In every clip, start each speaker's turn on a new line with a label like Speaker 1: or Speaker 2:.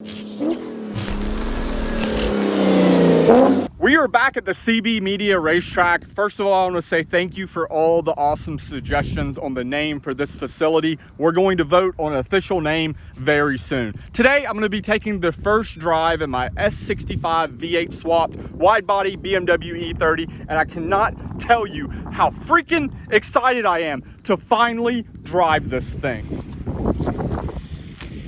Speaker 1: We are back at the CB Media racetrack. First of all, I want to say thank you for all the awesome suggestions on the name for this facility. We're going to vote on an official name very soon. Today, I'm going to be taking the first drive in my S65 V8 swapped wide body BMW E30, and I cannot tell you how freaking excited I am to finally drive this thing.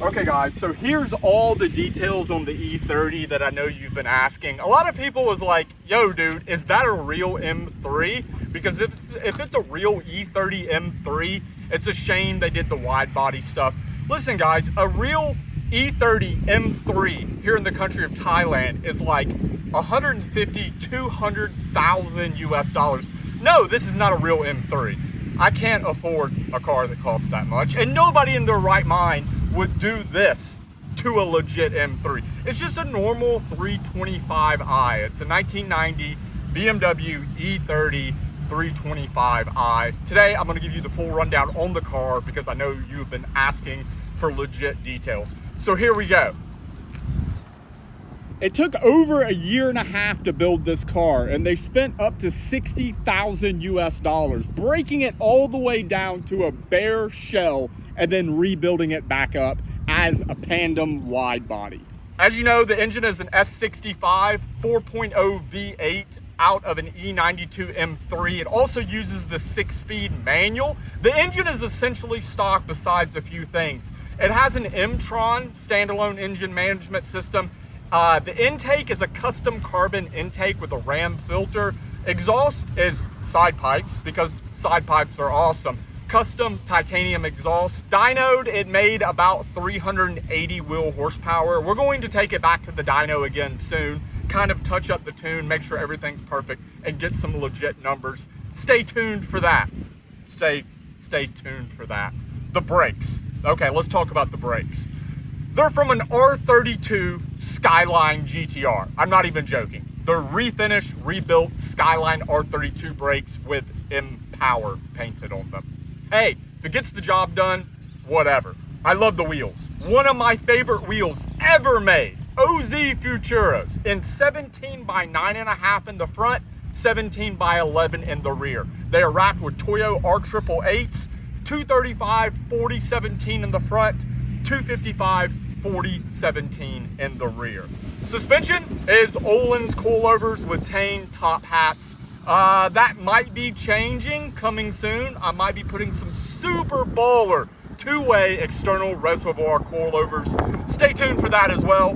Speaker 1: Okay guys, so here's all the details on the E30 that I know you've been asking. A lot of people was like, yo dude, is that a real M3? Because if it's a real E30 M3, it's a shame they did the wide body stuff. Listen guys, a real E30 M3 here in the country of Thailand is like 150, 200,000 US dollars. No, this is not a real M3. I can't afford a car that costs that much, and nobody in their right mind would do this to a legit M3. It's just a normal 325i. It's a 1990 BMW E30 325i. Today, I'm gonna give you the full rundown on the car because I know you've been asking for legit details. So here we go. It took over a year and a half to build this car, and they spent up to 60,000 US dollars, breaking it all the way down to a bare shell and then rebuilding it back up as a Pandem wide body. As you know, the engine is an S65 4.0 V8 out of an E92 M3. It also uses the 6-speed manual. The engine is essentially stock besides a few things. It has an M-Tron standalone engine management system. The intake is a custom carbon intake with a ram filter. Exhaust is side pipes because side pipes are awesome. Custom titanium exhaust. Dynoed, it made about 380 wheel horsepower. We're going to take it back to the dyno again soon, kind of touch up the tune, make sure everything's perfect, and get some legit numbers. Stay tuned for that. Stay tuned for that. The brakes. Okay, let's talk about the brakes. They're from an R32 Skyline GTR. I'm not even joking. They're refinished, rebuilt Skyline R32 brakes with M-Power painted on them. Hey, if it gets the job done, whatever. I love the wheels. One of my favorite wheels ever made. OZ Futuras in 17 by 9.5 in the front, 17 by 11 in the rear. They are wrapped with Toyo R888s, 235 4017 in the front, 255 4017 in the rear. Suspension is Öhlins coilovers with Tane top hats. That might be changing coming soon. I might be putting some super baller two-way external reservoir coilovers. Stay tuned for that as well.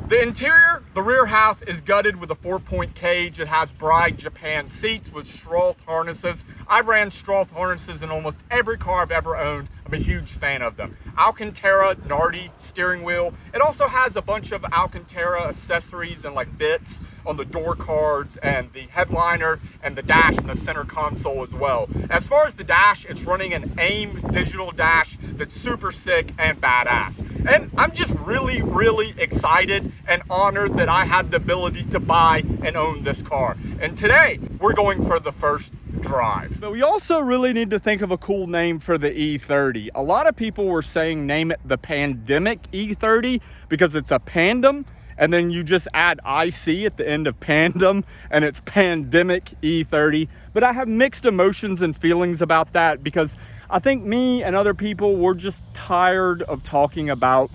Speaker 1: The interior, the rear half is gutted with a 4-point cage. It has Bride Japan seats with Stroth harnesses. I've ran Stroth harnesses in almost every car I've ever owned. I'm a huge fan of them. Alcantara Nardi steering wheel. It also has a bunch of Alcantara accessories and like bits on the door cards and the headliner and the dash and the center console as well. As far as the dash, it's running an AIM digital dash that's super sick and badass. And I'm just really, really excited and honored that I had the ability to buy and own this car. And today, we're going for the first drive. But we also really need to think of a cool name for the E30. A lot of people were saying name it the Pandemic E30 because it's a Pandem, and then you just add IC at the end of Pandem and it's Pandemic E30. But I have mixed emotions and feelings about that because I think me and other people were just tired of talking about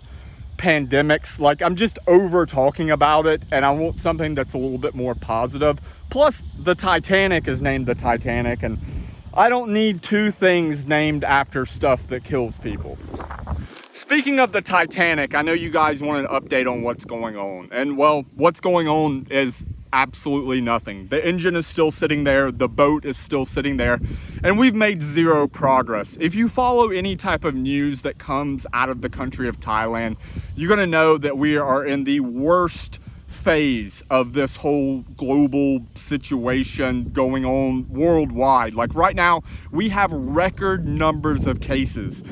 Speaker 1: pandemics. Like, I'm just over talking about it, and I want something that's a little bit more positive. Plus, the Titanic is named the Titanic, and I don't need two things named after stuff that kills people. Speaking of the Titanic, I know you guys want an update on what's going on. And well, what's going on is absolutely nothing. The engine is still sitting there, the boat is still sitting there, and we've made zero progress. If you follow any type of news that comes out of the country of Thailand, you're gonna know that we are in the worst phase of this whole global situation going on worldwide. Like right now, we have record numbers of cases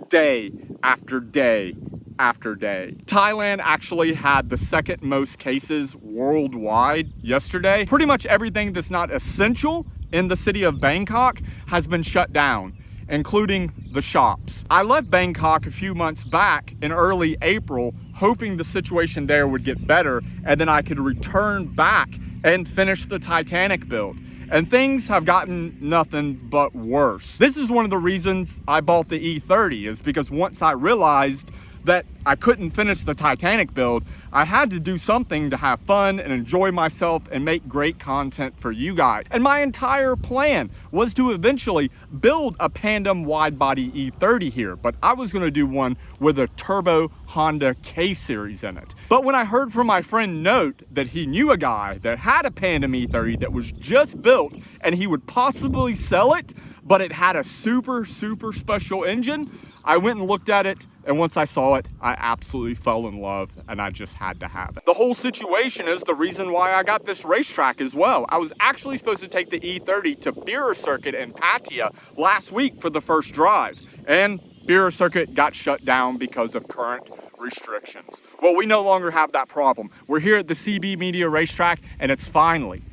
Speaker 1: day after day after day. Thailand actually had the second most cases worldwide yesterday. Pretty much everything that's not essential in the city of Bangkok has been shut down. including the shops. I left Bangkok a few months back in early April, hoping the situation there would get better and then I could return back and finish the Titanic build. And things have gotten nothing but worse. This is one of the reasons I bought the E30, is because once I realized that I couldn't finish the Titanic build, I had to do something to have fun and enjoy myself and make great content for you guys. And my entire plan was to eventually build a Pandem wide-body E30 here, but I was gonna do one with a turbo Honda K-Series in it. But when I heard from my friend Note that he knew a guy that had a Pandem E30 that was just built and he would possibly sell it, but it had a super special engine, I went and looked at it, and once I saw it, I absolutely fell in love, and I just had to have it. The whole situation is the reason why I got this racetrack as well. I was actually supposed to take the E30 to Beer Circuit in Pattaya last week for the first drive, and Beer Circuit got shut down because of current restrictions. Well, we no longer have that problem. We're here at the CB Media Racetrack, and it's finally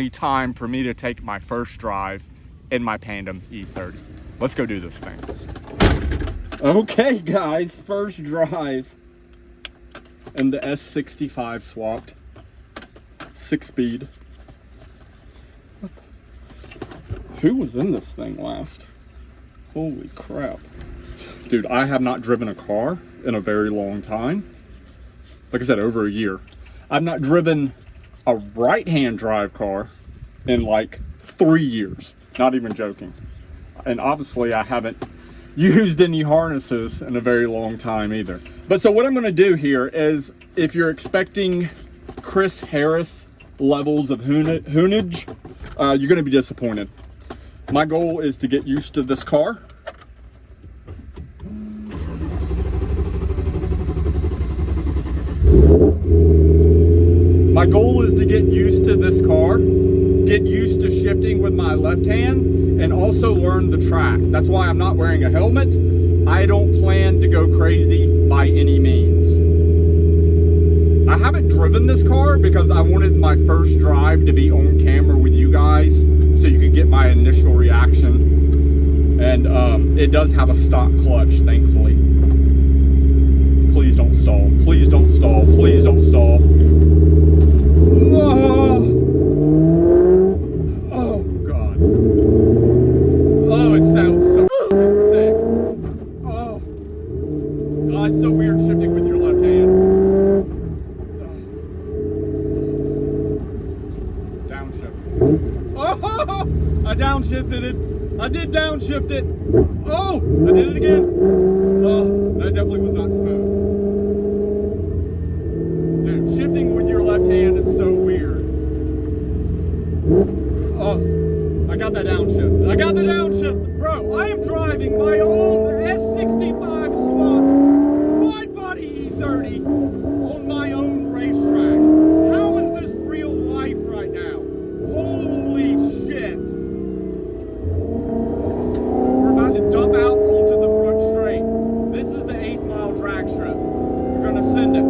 Speaker 1: time for me to take my first drive in my Pandem E30. Let's go do this thing. Okay guys, first drive in the S65 swapped 6-speed. Who was in this thing last? Holy crap. Dude, I have not driven a car in a very long time. Like I said, over a year. I've not driven a right-hand drive car in like 3 years. Not even joking. And obviously I haven't used any harnesses in a very long time either. But so what I'm gonna do here is, if you're expecting Chris Harris levels of hoonage, you're gonna be disappointed. My goal is to get used to this car. My goal is to get used to this car, get used to shifting with my left hand, and also learn the track. That's why I'm not wearing a helmet. I don't plan to go crazy by any means. I haven't driven this car because I wanted my first drive to be on camera with you guys so you could get my initial reaction. And it does have a stock clutch, thankfully. Please don't stall. Please don't stall. Please don't stall. Oh. Oh God. Oh, it sounds so sick. Oh. God, it's so weird shifting with your left hand. Downshift. Oh, I downshifted it. I did downshift it. Oh, I did it again. Oh, that definitely was not smooth. Dude, shifting with your left hand is so weird. Oh, I got that downshift. I got the downshift. Bro, I am driving my own S65 swap wide body E30 on my own racetrack. How is this real life right now? Holy shit. We're about to dump out onto the front straight. This is the 8th mile drag strip. We're gonna send it.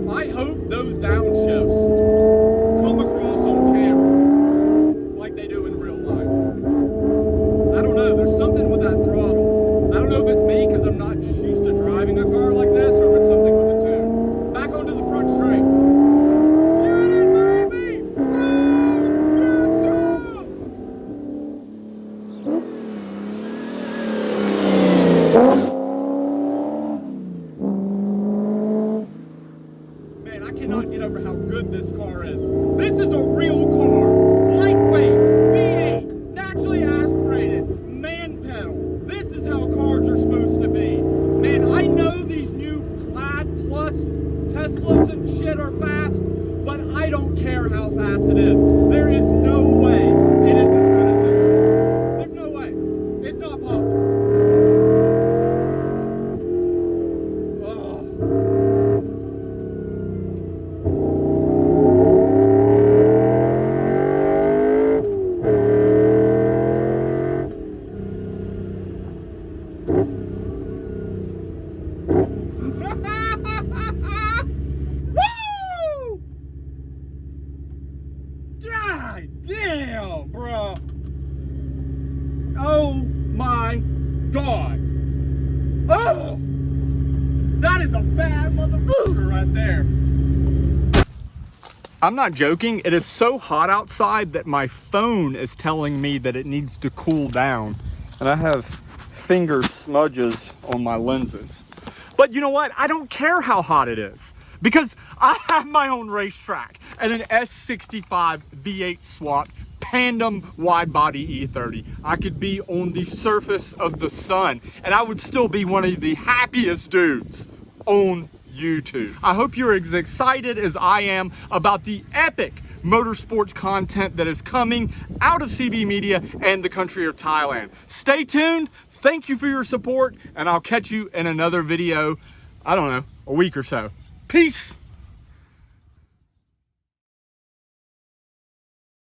Speaker 1: I hope those downshifts come across on camera like they do in real life. I don't know, there's something with that throttle. I don't know if it's me because I'm not just used to driving a car like this, or if it's something with the tune. Back onto the front straight. Get it, baby! Man, I cannot get over how good this car is. This is a real car. Lightweight, V8, naturally aspirated, man pedal. This is how cars are supposed to be. Man, I know these new Plaid Plus Teslas and shit are fast, but I don't care how fast it is. There is no way it is as good as this car. There's no way. It's not possible. God damn, bro. Oh my God. Oh, that is a bad motherfucker right there. I'm not joking. It is so hot outside that my phone is telling me that it needs to cool down. And I have finger smudges on my lenses. But you know what? I don't care how hot it is because I have my own racetrack and an S65 V8 swap tandem wide body E30. I could be on the surface of the sun and I would still be one of the happiest dudes on YouTube. I hope you're as excited as I am about the epic motorsports content that is coming out of CB Media and the country of Thailand. Stay tuned. Thank you for your support, and I'll catch you in another video, I don't know, a week or so. Peace.